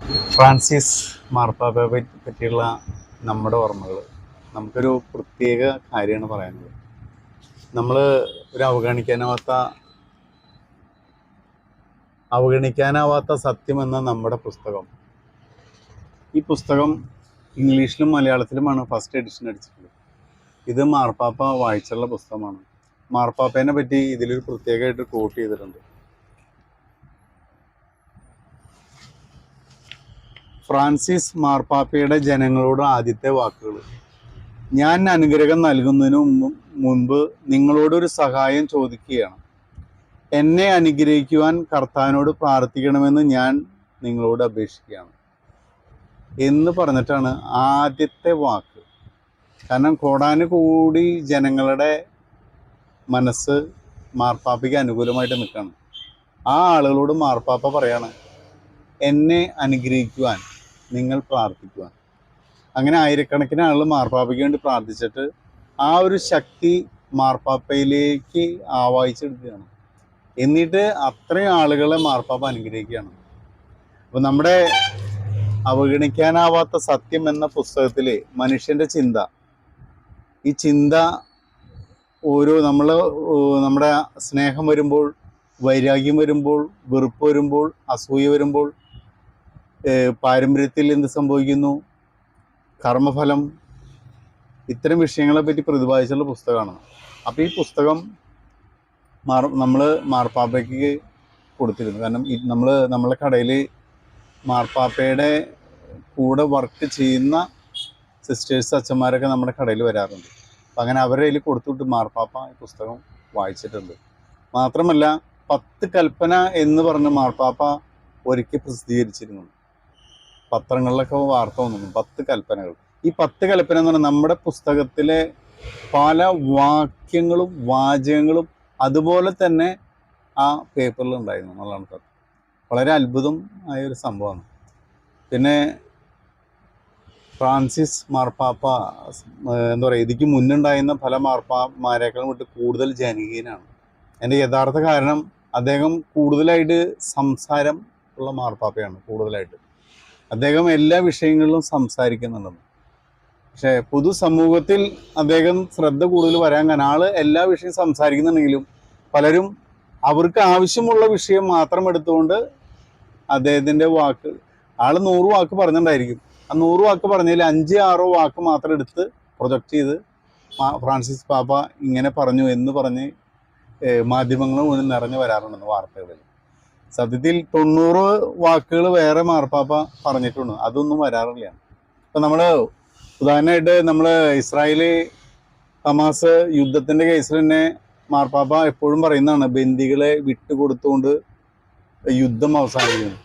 Francis മാർപ്പാപ്പയെ പറ്റിയുള്ള നമ്മുടെ ഓർമ്മകൾ നമുക്കൊരു പ്രത്യേക കാര്യമാണ് പറയാനുള്ളത്. നമ്മൾ ഒരു അവഗണിക്കാനാവാത്ത സത്യം എന്ന നമ്മുടെ പുസ്തകം, ഈ പുസ്തകം ഇംഗ്ലീഷിലും മലയാളത്തിലുമാണ് ഫസ്റ്റ് എഡിഷൻ അടിച്ചിട്ടുള്ളത്. ഇത് മാർപ്പാപ്പ വായിച്ചുള്ള പുസ്തകമാണ്. മാർപ്പാപ്പേനെ പറ്റി ഇതിലൊരു പ്രത്യേകമായിട്ട് കോട്ട് ചെയ്തിട്ടുണ്ട്. ഫ്രാൻസിസ് മാർപ്പാപ്പയുടെ ജനങ്ങളോട് ആദ്യത്തെ വാക്കുകൾ: ഞാൻ അനുഗ്രഹം നൽകുന്നതിന് മുൻപ് നിങ്ങളോടൊരു സഹായം ചോദിക്കുകയാണ്. എന്നെ അനുഗ്രഹിക്കുവാൻ കർത്താവിനോട് പ്രാർത്ഥിക്കണമെന്ന് ഞാൻ നിങ്ങളോട് അപേക്ഷിക്കുകയാണ് എന്ന് പറഞ്ഞിട്ടാണ് ആദ്യത്തെ വാക്ക്. കാരണം കോടാനുകൂടി ജനങ്ങളുടെ മനസ്സ് മാർപ്പാപ്പയ്ക്ക് അനുകൂലമായിട്ട് നിൽക്കുകയാണ്. ആ ആളുകളോട് മാർപ്പാപ്പ പറയാണ്, എന്നെ അനുഗ്രഹിക്കുവാൻ നിങ്ങൾ പ്രാർത്ഥിക്കുവാൻ. അങ്ങനെ ആയിരക്കണക്കിന് ആളുകൾ മാർപ്പാപ്പയ്ക്ക് വേണ്ടി പ്രാർത്ഥിച്ചിട്ട് ആ ഒരു ശക്തി മാർപ്പാപ്പയിലേക്ക് ആവാഹിച്ചെടുക്കുകയാണ്. എന്നിട്ട് അത്രയും ആളുകളെ മാർപ്പാപ്പ അനുഗ്രഹിക്കുകയാണ്. അപ്പോൾ നമ്മുടെ അവഗണിക്കാനാവാത്ത സത്യം എന്ന പുസ്തകത്തിൽ മനുഷ്യൻ്റെ ചിന്ത, ഈ ചിന്ത നമ്മുടെ സ്നേഹം വരുമ്പോൾ, വൈരാഗ്യം വരുമ്പോൾ, വെറുപ്പ് വരുമ്പോൾ, അസൂയ വരുമ്പോൾ, പാരമ്പര്യത്തിൽ എന്ത് സംഭവിക്കുന്നു, കർമ്മഫലം, ഇത്തരം വിഷയങ്ങളെ പറ്റി പ്രതിപാദിച്ചുള്ള പുസ്തകമാണ്. അപ്പോൾ ഈ പുസ്തകം നമ്മൾ മാർപ്പാപ്പയ്ക്ക് കൊടുത്തിരുന്നു. കാരണം നമ്മളെ കടയിൽ മാർപ്പാപ്പയുടെ കൂടെ വർക്ക് ചെയ്യുന്ന സിസ്റ്റേഴ്സ്, അച്ഛന്മാരൊക്കെ നമ്മുടെ കടയിൽ വരാറുണ്ട്. അപ്പം അങ്ങനെ അവരുടെ കയ്യിൽ കൊടുത്തുവിട്ട് മാർപ്പാപ്പ ഈ പുസ്തകം വായിച്ചിട്ടുണ്ട്. മാത്രമല്ല 10 കൽപ്പന എന്ന് പറഞ്ഞ് മാർപ്പാപ്പ ഒരിക്കൽ പ്രസിദ്ധീകരിച്ചിരുന്നു. പത്രങ്ങളിലൊക്കെ വാർത്ത വന്നു 10 കൽപ്പനകൾ. ഈ 10 കൽപ്പന എന്ന് പറഞ്ഞാൽ നമ്മുടെ പുസ്തകത്തിലെ പല വാക്യങ്ങളും വാചകങ്ങളും അതുപോലെ തന്നെ ആ പേപ്പറിൽ ഉണ്ടായിരുന്നു എന്നുള്ളതാണ്. വളരെ അത്ഭുതം ആയ ഒരു സംഭവമാണ്. പിന്നെ ഫ്രാൻസിസ് മാർപ്പാപ്പ എന്താ പറയുക, ഇതിക്ക് മുന്നുണ്ടായിരുന്ന പല മാർപ്പാപ്പമാരേക്കാളും വിട്ട് കൂടുതൽ ജനകീയനാണ്. അതിൻ്റെ യഥാർത്ഥ കാരണം അദ്ദേഹം കൂടുതലായിട്ട് സംസാരം ഉള്ള മാർപ്പാപ്പയാണ്. കൂടുതലായിട്ട് അദ്ദേഹം എല്ലാ വിഷയങ്ങളിലും സംസാരിക്കുന്നുണ്ടെന്ന്. പക്ഷേ പൊതുസമൂഹത്തിൽ അദ്ദേഹം ശ്രദ്ധ കൂടുതൽ വരാൻ കാരണം ആള് എല്ലാ വിഷയം സംസാരിക്കുന്നുണ്ടെങ്കിലും പലരും അവർക്ക് ആവശ്യമുള്ള വിഷയം മാത്രം എടുത്തുകൊണ്ട് അദ്ദേഹത്തിൻ്റെ വാക്ക്, ആള് 100 വാക്ക് പറഞ്ഞിട്ടുണ്ടായിരിക്കും. ആ 100 വാക്ക് പറഞ്ഞതിൽ 5-6 വാക്ക് മാത്രം എടുത്ത് പ്രൊജക്റ്റ് ചെയ്ത് ഫ്രാൻസിസ് പാപ്പ ഇങ്ങനെ പറഞ്ഞു എന്ന് പറഞ്ഞ് മാധ്യമങ്ങൾ മുഴുവൻ നിറഞ്ഞു വരാറുണ്ടെന്ന് വാർത്തകളിൽ. സത്യത്തിൽ 90 വാക്കുകൾ വേറെ മാർപ്പാപ്പ പറഞ്ഞിട്ടുണ്ട്, അതൊന്നും വരാറില്ല. ഇപ്പം ഉദാഹരണമായിട്ട് ഇസ്രായേല് ഹമാസ് യുദ്ധത്തിൻ്റെ കേസിൽ തന്നെ മാർപ്പാപ്പ എപ്പോഴും പറയുന്നതാണ്, ബന്ദികളെ വിട്ടുകൊടുത്തുകൊണ്ട് യുദ്ധം അവസാനിക്കുന്നു.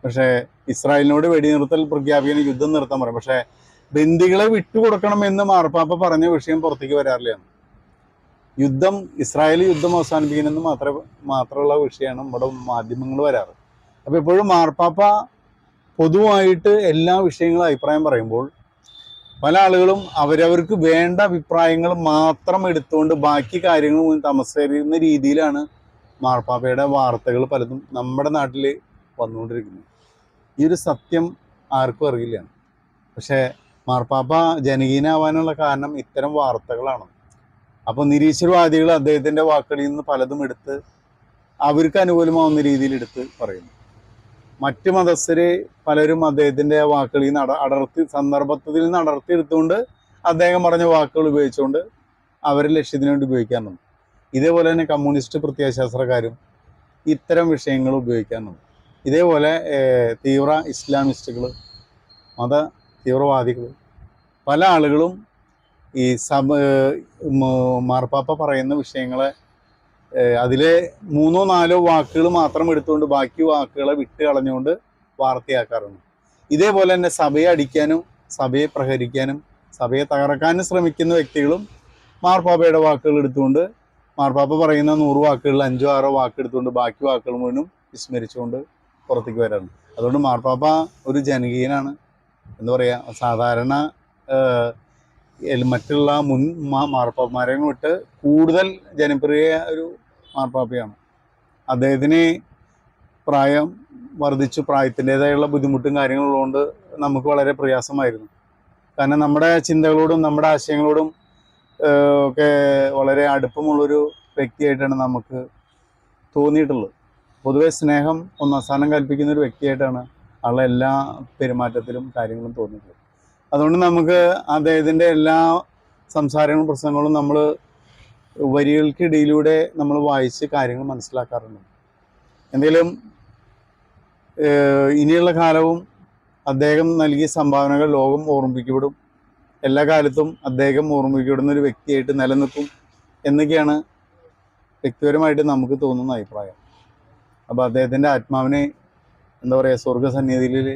പക്ഷേ ഇസ്രായേലിനോട് വെടിനിർത്തൽ പ്രഖ്യാപിക്കുന്ന യുദ്ധം നിർത്താൻ പറയും. പക്ഷേ ബന്ദികളെ വിട്ടുകൊടുക്കണമെന്ന് മാർപ്പാപ്പ പറഞ്ഞ വിഷയം പുറത്തേക്ക് വരാറില്ല. ഇസ്രായേൽ യുദ്ധം അവസാനിപ്പിക്കണമെന്ന് മാത്രമുള്ള വിഷയമാണ് നമ്മുടെ മാധ്യമങ്ങൾ വരാറ്. അപ്പോൾ എപ്പോഴും മാർപ്പാപ്പ പൊതുവായിട്ട് എല്ലാ വിഷയങ്ങളും അഭിപ്രായം പറയുമ്പോൾ പല ആളുകളും അവരവർക്ക് വേണ്ട അഭിപ്രായങ്ങൾ മാത്രം എടുത്തുകൊണ്ട് ബാക്കി കാര്യങ്ങൾ മുഴുവൻ തമസ്കരിക്കുന്ന രീതിയിലാണ് മാർപ്പാപ്പയുടെ വാർത്തകൾ പലതും നമ്മുടെ നാട്ടിൽ വന്നുകൊണ്ടിരിക്കുന്നത്. ഈ ഒരു സത്യം ആർക്കും അറിയില്ല. പക്ഷേ മാർപ്പാപ്പ ജനകീയനാവാനുള്ള കാരണം ഇത്തരം വാർത്തകളാണ്. അപ്പോൾ നിരീശ്വരവാദികൾ അദ്ദേഹത്തിൻ്റെ വാക്കുകളിൽ നിന്ന് പലതും എടുത്ത് അവർക്ക് അനുകൂലമാവുന്ന രീതിയിൽ എടുത്ത് പറയുന്നു. മറ്റ് മതസ്ഥര് പലരും അദ്ദേഹത്തിൻ്റെ വാക്കുകളിൽ നിന്ന് സന്ദർഭത്തിൽ നിന്ന് അടർത്തിയെടുത്തുകൊണ്ട് അദ്ദേഹം പറഞ്ഞ വാക്കുകൾ ഉപയോഗിച്ചുകൊണ്ട് അവരുടെ ലക്ഷ്യത്തിന് വേണ്ടി ഉപയോഗിക്കാറുണ്ട്. ഇതേപോലെ തന്നെ കമ്മ്യൂണിസ്റ്റ് പ്രത്യയശാസ്ത്രക്കാരും ഇത്തരം വിഷയങ്ങൾ ഉപയോഗിക്കാറുണ്ട്. ഇതേപോലെ തീവ്ര ഇസ്ലാമിസ്റ്റുകൾ, മത തീവ്രവാദികൾ, പല ആളുകളും ഈ മാർപ്പാപ്പ പറയുന്ന വിഷയങ്ങളെ അതിലെ 3-4 വാക്കുകൾ മാത്രം എടുത്തുകൊണ്ട് ബാക്കി വാക്കുകളെ വിട്ട് കളഞ്ഞുകൊണ്ട് വാർത്തയാക്കാറുണ്ട്. ഇതേപോലെ തന്നെ സഭയെ അടിക്കാനും സഭയെ പ്രഹരിക്കാനും സഭയെ തകർക്കാനും ശ്രമിക്കുന്ന വ്യക്തികളും മാർപ്പാപ്പയുടെ വാക്കുകൾ എടുത്തുകൊണ്ട്, മാർപ്പാപ്പ പറയുന്ന 100 വാക്കുകളിൽ 5-6 വാക്ക് എടുത്തുകൊണ്ട് ബാക്കി വാക്കുകൾ മുഴുവനും വിസ്മരിച്ചുകൊണ്ട് പുറത്തേക്ക് വരാറുണ്ട്. അതുകൊണ്ട് മാർപ്പാപ്പ ഒരു ജനകീയനാണ്. എന്താ പറയുക, സാധാരണ മറ്റുള്ള മുൻ മാർപ്പാപ്പമാരെ വിട്ട് കൂടുതൽ ജനപ്രിയ ഒരു മാർപ്പാപ്പയാണ്. അദ്ദേഹത്തിന് പ്രായം വർദ്ധിച്ചു, പ്രായത്തിൻ്റെതായുള്ള ബുദ്ധിമുട്ടും കാര്യങ്ങളുള്ളതുകൊണ്ട് നമുക്ക് വളരെ പ്രയാസമായിരുന്നു. കാരണം നമ്മുടെ ചിന്തകളോടും നമ്മുടെ ആശയങ്ങളോടും ഒക്കെ വളരെ അടുപ്പമുള്ളൊരു വ്യക്തിയായിട്ടാണ് നമുക്ക് തോന്നിയിട്ടുള്ളത്. പൊതുവെ സ്നേഹം ഒന്നാം സ്ഥാനം കൽപ്പിക്കുന്ന ഒരു വ്യക്തിയായിട്ടാണ് ആളുടെ എല്ലാ പെരുമാറ്റത്തിലും കാര്യങ്ങളും തോന്നിയിട്ടുള്ളത്. അതുകൊണ്ട് നമുക്ക് അദ്ദേഹത്തിൻ്റെ എല്ലാ സംസാരങ്ങളും പ്രസംഗങ്ങളും നമ്മൾ വരികൾക്കിടയിലൂടെ നമ്മൾ വായിച്ച് കാര്യങ്ങൾ മനസ്സിലാക്കാറുണ്ട്. എന്തെങ്കിലും ഇനിയുള്ള കാലവും അദ്ദേഹം നൽകിയ സംഭാവനകൾ ലോകം ഓർമ്മിക്കപ്പെടും. എല്ലാ കാലത്തും അദ്ദേഹം ഓർമ്മിക്കപ്പെടുന്ന ഒരു വ്യക്തിയായിട്ട് നിലനിൽക്കും എന്നൊക്കെയാണ് വ്യക്തിപരമായിട്ട് നമുക്ക് തോന്നുന്ന അഭിപ്രായം. അപ്പോൾ അദ്ദേഹത്തിൻ്റെ ആത്മാവിനെ എന്താ പറയുക, സ്വർഗസന്നിധിയിൽ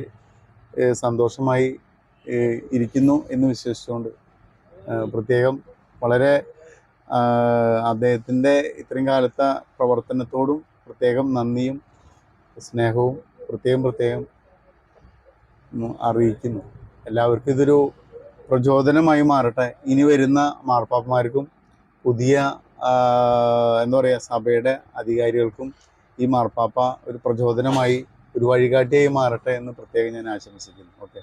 സന്തോഷമായി ഇരിക്കുന്നു എന്ന് വിശ്വസിച്ചുകൊണ്ട് പ്രത്യേകം വളരെ അദ്ദേഹത്തിൻ്റെ ഇത്രയും കാലത്തെ പ്രവർത്തനത്തോടും പ്രത്യേകം നന്ദിയും സ്നേഹവും പ്രത്യേകം അറിയിക്കുന്നു. എല്ലാവർക്കും ഇതൊരു പ്രചോദനമായി മാറട്ടെ. ഇനി വരുന്ന മാർപ്പാപ്പമാർക്കും പുതിയ എന്താ പറയുക സഭയുടെ അധികാരികൾക്കും ഈ മാർപ്പാപ്പ ഒരു പ്രചോദനമായി ഒരു വഴികാട്ടിയായി മാറട്ടെ എന്ന് പ്രത്യേകം ഞാൻ ആശംസിക്കുന്നു. ഓക്കെ.